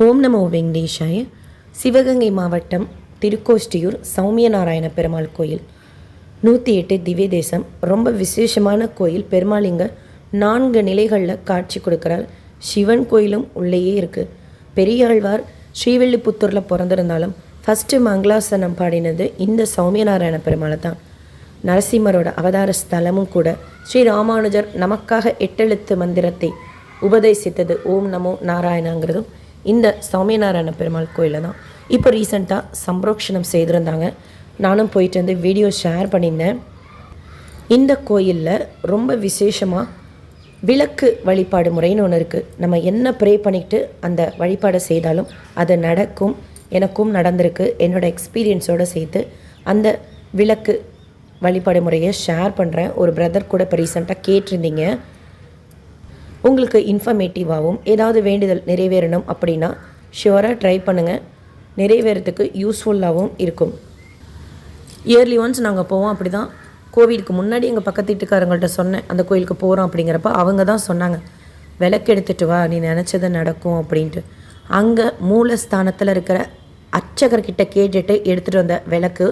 ஓம் நமோ வெங்கடேஷாய. சிவகங்கை மாவட்டம் திருக்கோஷ்டியூர் சௌமியநாராயண பெருமாள் கோயில் 108 திவ்ய தேசம். ரொம்ப விசேஷமான கோயில். பெருமாள் இங்கே 4 நிலைகளில் காட்சி கொடுக்குறார். சிவன் கோயிலும் உள்ளேயே இருக்குது. பெரியாழ்வார் ஸ்ரீவில்லிபுத்தூரில் பிறந்திருந்தாலும் ஃபஸ்ட்டு மங்களாசனம் பாடினது இந்த சௌமியநாராயண பெருமாளை தான். நரசிம்மரோட அவதார ஸ்தலமும் கூட. ஸ்ரீ ராமானுஜர் நமக்காக 8 எழுத்து மந்திரத்தை உபதேசித்தது ஓம் நமோ நாராயணங்கிறதும் இந்த சௌமியநாராயண பெருமாள் கோயிலில் தான். இப்போ ரீசெண்டாக சம்ரோக்ஷணம் செய்திருந்தாங்க. நானும் போயிட்டு வந்து வீடியோ ஷேர் பண்ணியிருந்தேன். இந்த கோயிலில் ரொம்ப விசேஷமாக விளக்கு வழிபாடு முறைன்னு ஒன்று இருக்குது. நம்ம என்ன ப்ரே பண்ணிக்கிட்டு அந்த வழிபாடை செய்தாலும் அது நடக்கும். எனக்கும் நடந்திருக்கு. என்னோடய எக்ஸ்பீரியன்ஸோடு சேர்த்து அந்த விளக்கு வழிபாடு முறையை ஷேர் பண்ணுறேன். ஒரு பிரதர் கூட இப்போ ரீசெண்டாக கேட்டிருந்தீங்க. உங்களுக்கு இன்ஃபர்மேட்டிவாகவும் ஏதாவது வேண்டுதல் நிறைவேறணும் அப்படின்னா ஷியோராக ட்ரை பண்ணுங்கள். நிறைவேறத்துக்கு யூஸ்ஃபுல்லாகவும் இருக்கும். இயர்லி ஒன்ஸ் நாங்கள் போவோம். அப்படி தான் கோவிலுக்கு முன்னாடி எங்கள் பக்கத்து வீட்டுக்காரங்கள்ட்ட சொன்னேன், அந்த கோயிலுக்கு போகிறோம் அப்படிங்கிறப்ப அவங்க தான் சொன்னாங்க, விளக்கு எடுத்துகிட்டு வா, நீ நினச்சது நடக்கும் அப்படின்ட்டு. அங்கே மூலஸ்தானத்தில் இருக்கிற அர்ச்சகர்கிட்ட கேட்டுட்டு எடுத்துகிட்டு வந்த விளக்கு,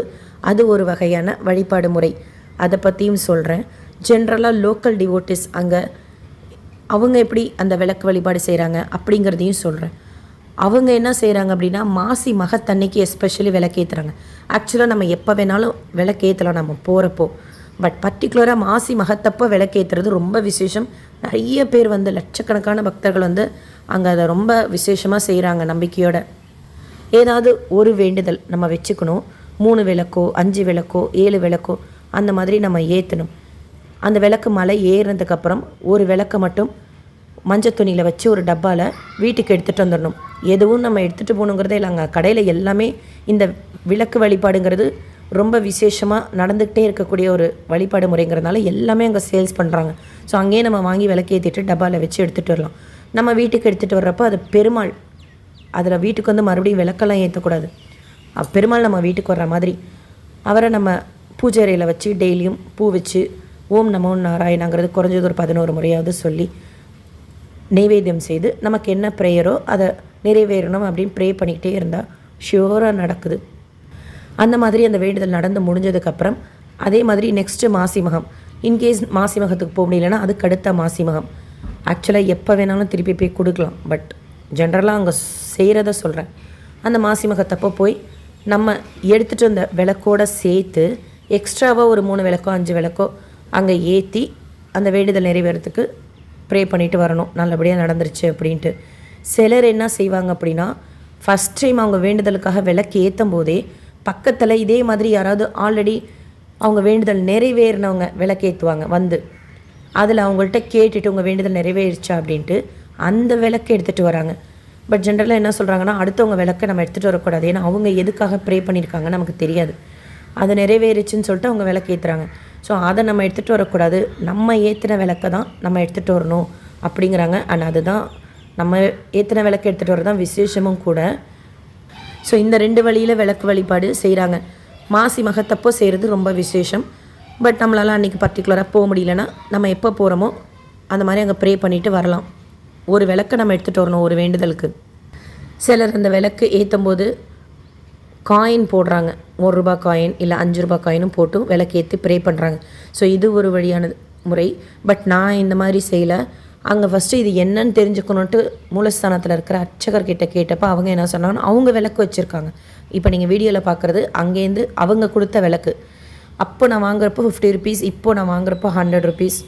அது ஒரு வகையான வழிபாடு முறை. அதை பற்றியும் சொல்கிறேன். ஜென்ரலாக லோக்கல் டிவோட்டிஸ் அங்கே அவங்க எப்படி அந்த விளக்கு வழிபாடு செய்கிறாங்க அப்படிங்கிறதையும் சொல்கிறேன். அவங்க என்ன செய்கிறாங்க அப்படின்னா மாசி மகத்தன்னைக்கு எஸ்பெஷலி விளக்கேற்றுறாங்க. ஆக்சுவலாக நம்ம எப்போ வேணாலும் விளக்கேற்றலாம் நம்ம போகிறப்போ. பட் பர்டிகுலராக மாசி மகத்தப்போ விளக்கேற்றுறது ரொம்ப விசேஷம். நிறைய பேர் வந்து லட்சக்கணக்கான பக்தர்கள் வந்து அங்கே அதை ரொம்ப விசேஷமாக செய்கிறாங்க நம்பிக்கையோட. ஏதாவது ஒரு வேண்டுதல் நம்ம வச்சுக்கணும். 3 விளக்கோ 5 விளக்கோ 7 விளக்கோ அந்த மாதிரி நம்ம ஏற்றணும். அந்த விளக்கு மலை ஏறினதுக்கப்புறம் ஒரு விளக்கை மட்டும் மஞ்சள் துணியில் வச்சு ஒரு டப்பாவில் வீட்டுக்கு எடுத்துகிட்டு வந்துடணும். எதுவும் நம்ம எடுத்துகிட்டு போகணுங்கிறதே இல்லை. அங்கே கடையில் எல்லாமே இந்த விளக்கு வழிபாடுங்கிறது ரொம்ப விசேஷமாக நடந்துக்கிட்டே இருக்கக்கூடிய ஒரு வழிபாடு முறைங்கிறதுனால எல்லாமே அங்கே சேல்ஸ் பண்ணுறாங்க. ஸோ அங்கேயே நம்ம வாங்கி விளக்கு ஏற்றிட்டு டப்பாவில் வச்சு எடுத்துகிட்டு வரலாம். நம்ம வீட்டுக்கு எடுத்துகிட்டு வர்றப்போ அது பெருமாள், அதில் வீட்டுக்கு வந்து மறுபடியும் விளக்கெல்லாம் ஏற்றக்கூடாது. பெருமாள் நம்ம வீட்டுக்கு வர்ற மாதிரி அவரை நம்ம பூஜை அறையில் வச்சு டெய்லியும் பூ வச்சு ஓம் நமோ நாராயணங்கிறது குறைஞ்சது ஒரு 11 முறையாவது சொல்லி நெய்வேத்தியம் செய்து நமக்கு என்ன ப்ரேயரோ அதை நிறைவேறணும் அப்படின்னு ப்ரே பண்ணிக்கிட்டே இருந்தால் ஷியோராக நடக்குது. அந்த மாதிரி அந்த வேண்டுதல் நடந்து முடிஞ்சதுக்கப்புறம் அதே மாதிரி நெக்ஸ்ட்டு மாசி மகம். இன்கேஸ் மாசி மகத்துக்கு போக முடியலன்னா அதுக்கு அடுத்த மாசி மகம். ஆக்சுவலாக எப்போ வேணாலும் திருப்பி போய் கொடுக்கலாம். பட் ஜென்ரலாக அங்கே செய்கிறத சொல்கிறேன். அந்த மாசி மகத்தப்போ போய் நம்ம எடுத்துகிட்டு வந்த விளக்கோடு சேர்த்து எக்ஸ்ட்ராவாக ஒரு 3 விளக்கோ 5 விளக்கோ அங்கே ஏற்றி அந்த வேண்டுதல் நிறைவேறத்துக்கு ப்ரே பண்ணிவிட்டு வரணும். நல்லபடியாக நடந்துருச்சு அப்படின்ட்டு. சிலர் என்ன செய்வாங்க அப்படின்னா ஃபஸ்ட் டைம் அவங்க வேண்டுதலுக்காக விளக்கு ஏற்றும் போதே பக்கத்தில் இதே மாதிரி யாராவது ஆல்ரெடி அவங்க வேண்டுதல் நிறைவேறினவங்க விளக்கு ஏற்றுவாங்க வந்து. அதில் அவங்கள்ட்ட கேட்டுட்டு உங்கள் வேண்டுதல் நிறைவேறிச்சா அப்படின்ட்டு அந்த விளக்கு எடுத்துகிட்டு வராங்க. பட் ஜென்ரலாக என்ன சொல்கிறாங்கன்னா அடுத்தவங்க விளக்கை நம்ம எடுத்துகிட்டு வரக்கூடாது. ஏன்னா அவங்க எதுக்காக ப்ரே பண்ணியிருக்காங்க நமக்கு தெரியாது. அது நிறைவேறிச்சுன்னு சொல்லிட்டு அவங்க விளக்கு ஏற்றுறாங்க. ஸோ அதை நம்ம எடுத்துகிட்டு வரக்கூடாது. நம்ம ஏற்றின விளக்கை தான் நம்ம எடுத்துகிட்டு வரணும் அப்படிங்கிறாங்க. அண்ட் அதுதான் நம்ம ஏற்றின விளக்கு எடுத்துகிட்டு வரதான் விசேஷமும் கூட. ஸோ இந்த 2 வழியில் விளக்கு வழிபாடு செய்கிறாங்க. மாசி மகத்தப்போ செய்கிறது ரொம்ப விசேஷம். பட் நம்மளால் அன்றைக்கி பர்டிகுலராக போக முடியலன்னா நம்ம எப்போ போகிறோமோ அந்த மாதிரி அங்கே ப்ரே பண்ணிவிட்டு வரலாம். ஒரு விளக்கை நம்ம எடுத்துகிட்டு வரணும் ஒரு வேண்டுதலுக்கு. சிலர் அந்த விளக்கு ஏற்றும் போது காயின் போடுறாங்க. 1 ரூபா காயின் இல்லை 5 ரூபா காயினும் போட்டு விளக்கேற்றி ப்ரே பண்ணுறாங்க. ஸோ இது ஒரு வழியான முறை. பட் நான் இந்த மாதிரி செய்யலை. அங்கே ஃபஸ்ட்டு இது என்னன்னு தெரிஞ்சுக்கணுன்ட்டு மூலஸ்தானத்தில் இருக்கிற அர்ச்சகர்கிட்ட கேட்டப்போ அவங்க என்ன சொன்னாங்கன்னா அவங்க விளக்கு வச்சுருக்காங்க. இப்போ நீங்கள் வீடியோவில் பார்க்குறது அங்கேருந்து அவங்க கொடுத்த விளக்கு. அப்போ நான் வாங்குறப்போ 50 ருபீஸ், இப்போது நான் வாங்குறப்போ 100 ருபீஸ்.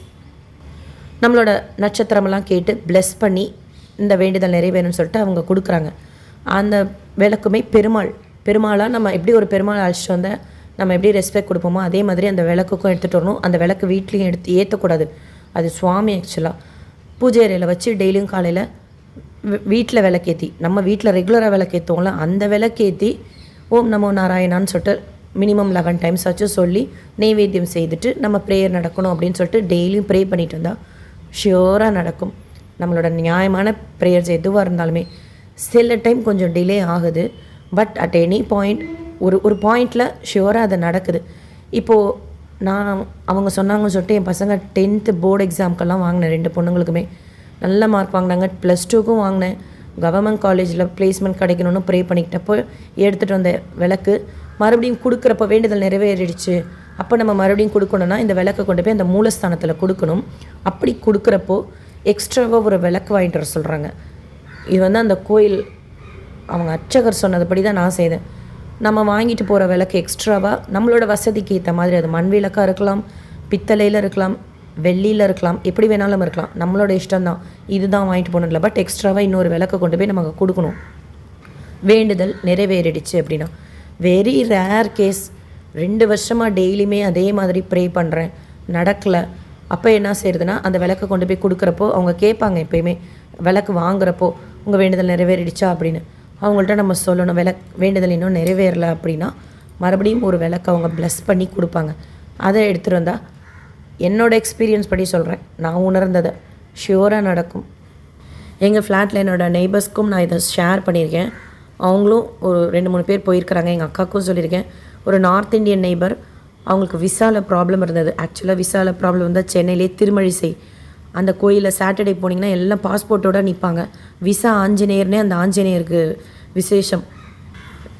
நம்மளோட நட்சத்திரமெல்லாம் கேட்டு ப்ளெஸ் பண்ணி இந்த வேண்டுதல் நிறைவேறும்னு சொல்லிட்டு அவங்க கொடுக்குறாங்க. அந்த விளக்குமே பெருமாளாக நம்ம எப்படி ஒரு பெருமாள் அழைச்சிட்டு வந்தால் நம்ம எப்படி ரெஸ்பெக்ட் கொடுப்போமோ அதே மாதிரி அந்த விளக்குக்கும் எடுத்துகிட்டு வரணும். அந்த விளக்கு வீட்லேயும் எடுத்து ஏற்றக்கூடாது. அது சுவாமி ஆக்சுவலாக பூஜை அறையில் வச்சு டெய்லியும் காலையில் வீட்டில் விளக்கேற்றி நம்ம வீட்டில் ரெகுலராக விளக்கேற்றுவோம்ல அந்த விளக்கேற்றி ஓம் நமோ நாராயணான்னு சொல்லிட்டு மினிமம் 11 டைம்ஸ் ஆச்சும் சொல்லி நெய்வேத்தியம் செய்துட்டு நம்ம ப்ரேயர் நடக்கணும் அப்படின்னு சொல்லிட்டு டெய்லியும் ப்ரே பண்ணிட்டு வந்தால் ஷியோராக நடக்கும். நம்மளோட நியாயமான ப்ரேயர்ஸ் எதுவாக இருந்தாலுமே சில டைம் கொஞ்சம் டிலே ஆகுது. பட் அட் எனி பாயிண்ட் ஒரு பாயிண்டில் ஷியோராக அது நடக்குது. இப்போது நான் அவங்க சொன்னாங்கன்னு சொல்லிட்டு என் பசங்க 10th போர்டு எக்ஸாம்க்கெல்லாம் வாங்கினேன். 2 பொண்ணுங்களுக்குமே நல்ல மார்க் வாங்கினாங்க. +2க்கும் வாங்கினேன். கவர்மெண்ட் காலேஜில் பிளேஸ்மெண்ட் கிடைக்கணும்னு ப்ரே பண்ணிக்கிட்டப்போ எடுத்துகிட்டு வந்த விளக்கு மறுபடியும் கொடுக்குறப்போ வேண்டுதல் நிறைவேறிடுச்சு. அப்போ நம்ம மறுபடியும் கொடுக்கணுன்னா இந்த விளக்கை கொண்டு போய் அந்த மூலஸ்தானத்தில் கொடுக்கணும். அப்படி கொடுக்குறப்போ எக்ஸ்ட்ராவாக ஒரு விளக்கு வாங்கிட்டு வர சொல்கிறாங்க. இது அந்த கோயில் அவங்க அர்ச்சகர் சொன்னதுபடி தான் நான் செய்தேன். நம்ம வாங்கிட்டு போகிற விளக்கு எக்ஸ்ட்ராவாக நம்மளோட வசதிக்கு ஏற்ற மாதிரி, அது மண் விளக்காக இருக்கலாம், பித்தளையில் இருக்கலாம், வெள்ளியில் இருக்கலாம், எப்படி வேணாலும் இருக்கலாம், நம்மளோட இஷ்டம்தான். இதுதான் வாங்கிட்டு போகணும் இல்லை. பட் எக்ஸ்ட்ராவாக இன்னொரு விளக்கை கொண்டு போய் நமக்கு கொடுக்கணும். வேண்டுதல் நிறைவேறிடுச்சு அப்படின்னா. Very rare case. 2 வருஷமாக டெய்லியுமே அதே மாதிரி ப்ரே பண்ணுறேன், நடக்கலை. அப்போ என்ன செய்யுதுன்னா அந்த விளக்கை கொண்டு போய் கொடுக்குறப்போ அவங்க கேட்பாங்க எப்போயுமே விளக்கு வாங்குறப்போ உங்கள் வேண்டுதல் நிறைவேறிடுச்சா அப்படின்னு. அவங்கள்ட்ட நம்ம சொல்லணும் வேண்டுதல் இன்னும் நிறைவேறலை அப்படின்னா மறுபடியும் ஒரு விளக்கு அவங்க ப்ளஸ் பண்ணி கொடுப்பாங்க. அதை எடுத்துகிட்டு வந்தால் என்னோடய எக்ஸ்பீரியன்ஸ் படி சொல்கிறேன், நான் உணர்ந்ததை ஷியோராக நடக்கும். எங்கள் ஃப்ளாட்டில் என்னோடய நெய்பர்ஸ்க்கும் நான் இதை ஷேர் பண்ணியிருக்கேன். அவங்களும் ஒரு 2-3 பேர் போயிருக்கிறாங்க. எங்கள் அக்காவுக்கும் சொல்லியிருக்கேன். ஒரு நார்த் இந்தியன் நெய்பர், அவங்களுக்கு விசாவில் ப்ராப்ளம் இருந்தது. ஆக்சுவலாக விசாவில் ப்ராப்ளம் வந்தால் சென்னையிலே திருமழிசை அந்த கோயிலில் சாட்டர்டே போனீங்கன்னா எல்லாம் பாஸ்போர்ட்டோடு நிற்பாங்க. விசா ஆஞ்சநேயர்னே அந்த ஆஞ்சநேயருக்கு விசேஷம்.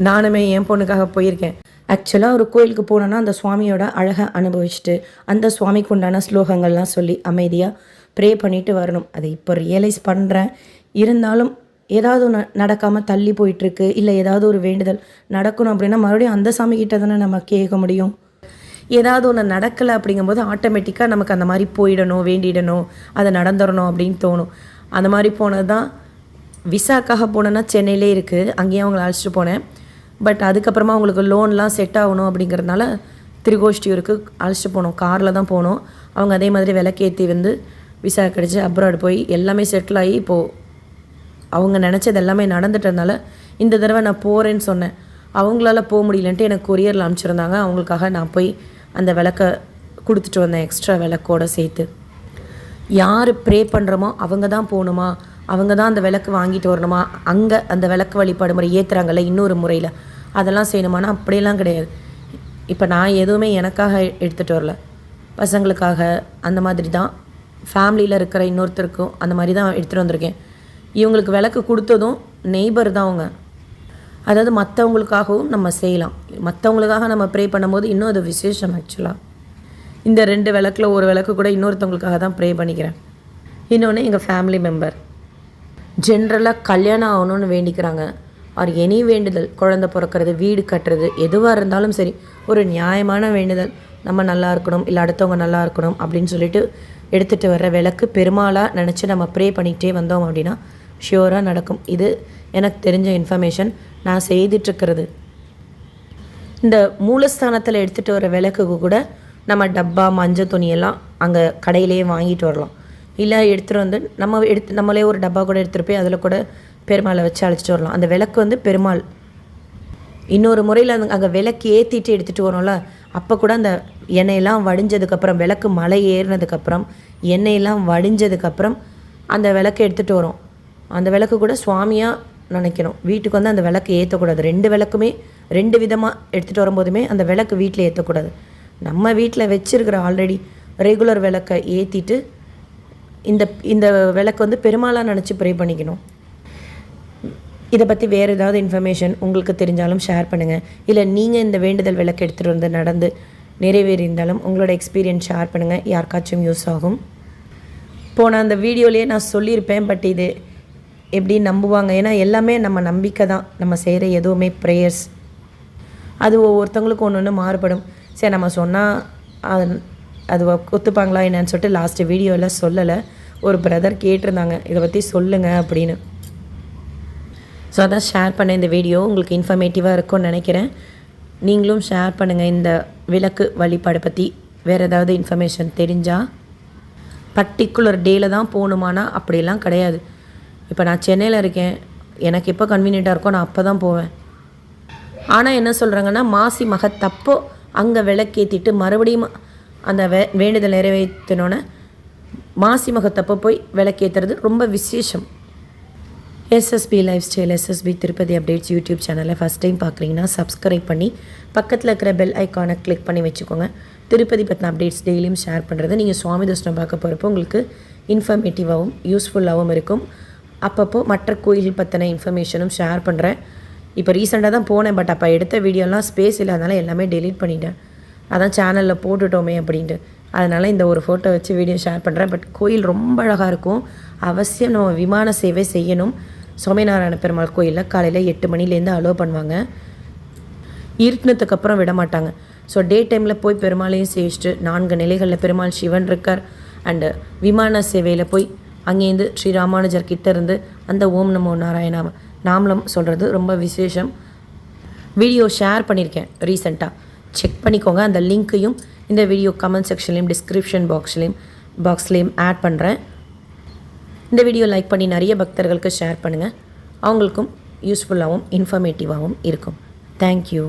நானுமே என் பொண்ணுக்காக போயிருக்கேன். ஆக்சுவலாக ஒரு கோயிலுக்கு போனோன்னா அந்த சுவாமியோட அழகை அனுபவிச்சுட்டு அந்த சுவாமிக்கு உண்டான ஸ்லோகங்கள்லாம் சொல்லி அமைதியாக ப்ரே பண்ணிவிட்டு வரணும். அதை இப்போ ரியலைஸ் பண்ணுறேன். இருந்தாலும் ஏதாவது ஒன்று நடக்காமல் தள்ளி போயிட்டுருக்கு, இல்லை ஏதாவது ஒரு வேண்டுதல் நடக்கணும் அப்படின்னா மறுபடியும் அந்த சாமிக்கிட்ட தானே நம்ம கேட்க முடியும். ஏதாவது ஒன்று நடக்கலை அப்படிங்கும்போது ஆட்டோமேட்டிக்காக நமக்கு அந்த மாதிரி போயிடணும், வேண்டிடணும், அதை நடந்துடணும் அப்படின்னு தோணும். அந்த மாதிரி போனது தான். விசாக்காக போனேன்னா சென்னையிலே இருக்குது, அங்கேயும் அவங்கள அழைச்சிட்டு போனேன். பட் அதுக்கப்புறமா அவங்களுக்கு லோன்லாம் செட் ஆகணும் அப்படிங்கிறதுனால திருக்கோஷ்டியூருக்கு அழைச்சிட்டு போனோம். காரில் தான் போனோம். அவங்க அதே மாதிரி விளக்கேற்றி விசா கிடச்சி அப்ராட் போய் எல்லாமே செட்டில் ஆகி இப்போது அவங்க நினச்சது எல்லாமே நடந்துட்டதுனால இந்த தடவை நான் போகிறேன்னு சொன்னேன். அவங்களால போக முடியலன்ட்டு எனக்கு கொரியரில் அனுப்பிச்சிருந்தாங்க. அவங்களுக்காக நான் போய் அந்த விளக்கை கொடுத்துட்டு வந்தேன், எக்ஸ்ட்ரா விளக்கோடு சேர்த்து. யார் ப்ரே பண்ணுறோமோ அவங்க தான் போகணுமா, அவங்க தான் அந்த விளக்கு வாங்கிட்டு வரணுமா, அங்கே அந்த விளக்கு வழிபாடு முறை ஏற்றுறாங்கல்ல இன்னொரு முறையில், அதெல்லாம் செய்யணுமானா அப்படியெல்லாம் கிடையாது. இப்போ நான் எதுவுமே எனக்காக எடுத்துகிட்டு வரல, பசங்களுக்காக அந்த மாதிரி தான், ஃபேமிலியில் இருக்கிற இன்னொருத்தருக்கும் அந்த மாதிரி தான் எடுத்துகிட்டு வந்திருக்கேன். இவங்களுக்கு விளக்கு கொடுத்ததும் நெய்பர் தான் அவங்க. அதாவது மற்றவங்களுக்காகவும் நம்ம செய்யலாம். மற்றவங்களுக்காக நம்ம ப்ரே பண்ணும்போது இன்னும் அது விசேஷம். ஆக்சுவலாக இந்த 2 விளக்கில் ஒரு விளக்கு கூட இன்னொருத்தவங்களுக்காக தான் ப்ரே பண்ணிக்கிறேன். இன்னொன்று எங்கள் ஃபேமிலி மெம்பர் ஜென்ரலாக கல்யாணம் ஆகணும்னு வேண்டிக்கிறாங்க. ஆர் எனி வேண்டுதல், குழந்தை பிறக்கிறது, வீடு கட்டுறது, எதுவாக இருந்தாலும் சரி, ஒரு நியாயமான வேண்டுதல், நம்ம நல்லா இருக்கணும் இல்லை அடுத்தவங்க நல்லா இருக்கணும் அப்படின்னு சொல்லிட்டு எடுத்துகிட்டு வர்ற விளக்கு பெருமாளாக நினச்சி நம்ம ப்ரே பண்ணிகிட்டே வந்தோம் அப்படின்னா ஷியோராக நடக்கும். இது எனக்கு தெரிஞ்ச இன்ஃபர்மேஷன், நான் செய்துட்ருக்கிறது. இந்த மூலஸ்தானத்தில் எடுத்துகிட்டு வர விளக்குக்கு கூட நம்ம டப்பா, மஞ்சள் துணியெல்லாம் அங்கே கடையிலேயே வாங்கிட்டு வரலாம். இல்லை எடுத்துகிட்டு நம்மளே ஒரு டப்பா கூட எடுத்துகிட்டு போய் அதில் கூட பெருமாளை வச்சு அழைச்சிட்டு வரலாம். அந்த விளக்கு பெருமாள். இன்னொரு முறையில் அங்கே விளக்கு ஏற்றிட்டு எடுத்துகிட்டு வரோம்ல, அப்போ கூட அந்த எண்ணெயெல்லாம் வடிஞ்சதுக்கப்புறம், விளக்கு மலை ஏறினதுக்கப்புறம் எண்ணெயெல்லாம் வடிஞ்சதுக்கப்புறம் அந்த விளக்கு எடுத்துகிட்டு வரோம். அந்த விளக்கு கூட சுவாமியாக நினைக்கணும். வீட்டுக்கு அந்த விளக்கு ஏற்றக்கூடாது. 2 விளக்குமே 2 விதமாக எடுத்துகிட்டு வரும்போதுமே அந்த விளக்கு வீட்டில் ஏற்றக்கூடாது. நம்ம வீட்டில் வச்சுருக்கிற ஆல்ரெடி ரெகுலர் விளக்கை ஏற்றிட்டு இந்த விளக்கு பெருமாளாக நினச்சி ப்ரே பண்ணிக்கணும். இதை பற்றி வேறு ஏதாவது இன்ஃபர்மேஷன் உங்களுக்கு தெரிஞ்சாலும் ஷேர் பண்ணுங்கள். இல்லை நீங்கள் இந்த வேண்டுதல் விளக்கு எடுத்துகிட்டு நடந்து நிறைவேறியிருந்தாலும் உங்களோட எக்ஸ்பீரியன்ஸ் ஷேர் பண்ணுங்கள், யாருக்காச்சும் யூஸ் ஆகும். போன அந்த வீடியோலேயே நான் சொல்லியிருப்பேன், பட் இது எப்படி நம்புவாங்க? ஏன்னா எல்லாமே நம்ம நம்பிக்கை தான். நம்ம செய்கிற எதுவுமே ப்ரேயர்ஸ், அது ஒவ்வொருத்தவங்களுக்கும் ஒன்று மாறுபடும். சரி, நம்ம சொன்னால் அது ஒத்துப்பாங்களா என்னன்னு சொல்லிட்டு லாஸ்ட்டு வீடியோவில் சொல்லலை. ஒரு பிரதர் கேட்டிருந்தாங்க இதை பற்றி சொல்லுங்கள் அப்படின்னு. ஸோ அதான் ஷேர் பண்ண இந்த வீடியோ உங்களுக்கு இன்ஃபர்மேட்டிவாக இருக்கும்னு நினைக்கிறேன். நீங்களும் ஷேர் பண்ணுங்கள் இந்த விளக்கு வழிபாடு பற்றி. வேறு ஏதாவது இன்ஃபர்மேஷன் தெரிஞ்சால், பர்டிகுலர் டேயில் தான் போகணுமானா அப்படிலாம் கிடையாது. இப்போ நான் சென்னையில் இருக்கேன், எனக்கு எப்போ கன்வீனியண்ட்டாக இருக்கோ நான் அப்போ தான் போவேன். ஆனால் என்ன சொல்கிறாங்கன்னா, மாசி மகத்தப்போ அங்கே விளக்கேற்றிட்டு மறுபடியும் அந்த வேண்டுதல் நிறைவேற்றினோன்னே மாசி மகத்தப்போ போய் விளக்கேற்றுறது ரொம்ப விசேஷம். SSP life style, SSP Tirupati updates YouTube சேனலை ஃபஸ்ட் டைம் பார்க்குறீங்கன்னா சப்ஸ்கிரைப் பண்ணி பக்கத்தில் இருக்கிற பெல் ஐக்கானை கிளிக் பண்ணி வச்சுக்கோங்க. திருப்பதி பற்றின அப்டேட்ஸ் டெய்லியும் ஷேர் பண்ணுறது. நீங்கள் சுவாமி தர்ஷனம் பார்க்க போகிறப்போ உங்களுக்கு இன்ஃபர்மேட்டிவாகவும் யூஸ்ஃபுல்லாகவும் இருக்கும். அப்பப்போ மற்ற கோயில் பற்றின இன்ஃபர்மேஷனும் ஷேர் பண்ணுறேன். இப்போ ரீசெண்டாக தான் போனேன், பட் அப்போ எடுத்த வீடியோலாம் ஸ்பேஸ் இல்லாதனால எல்லாமே டெலீட் பண்ணிட்டேன். அதான் சேனலில் போட்டுட்டோமே அப்படின்ட்டு. அதனால் இந்த ஒரு ஃபோட்டோ வச்சு வீடியோ ஷேர் பண்ணுறேன். பட் கோயில் ரொம்ப அழகாக இருக்கும். அவசியம் நம்ம விமான சேவை செய்யணும். சுவாமிநாராயண பெருமாள் கோயிலில் காலையில் 8 மணிலேருந்து அலோவ் பண்ணுவாங்க. இருட்டினதுக்கு அப்புறம் விட மாட்டாங்க. ஸோ டே டைமில் போய் பெருமாளையும் சேவிச்சுட்டு 4 நிலைகளில் பெருமாள் சிவன் இருக்கார். அண்டு விமான சேவையில் போய் அங்கேருந்து ஸ்ரீ ராமானுஜர் கிட்ட இருந்து அந்த ஓம் நமோ நாராயணா நாமலம் சொல்கிறது ரொம்ப விசேஷம். வீடியோ ஷேர் பண்ணியிருக்கேன் ரீசெண்டாக, செக் பண்ணிக்கோங்க. அந்த லிங்க்கையும் இந்த வீடியோ கமெண்ட் செக்ஷன்லேயும் டிஸ்கிரிப்ஷன் பாக்ஸ்லேயும் ஆட் பண்ணுறேன். இந்த வீடியோ லைக் பண்ணி நிறைய பக்தர்களுக்கு ஷேர் பண்ணுங்கள். அவங்களுக்கும் யூஸ்ஃபுல்லாகவும் இன்ஃபர்மேட்டிவாகவும் இருக்கும். தேங்க்யூ.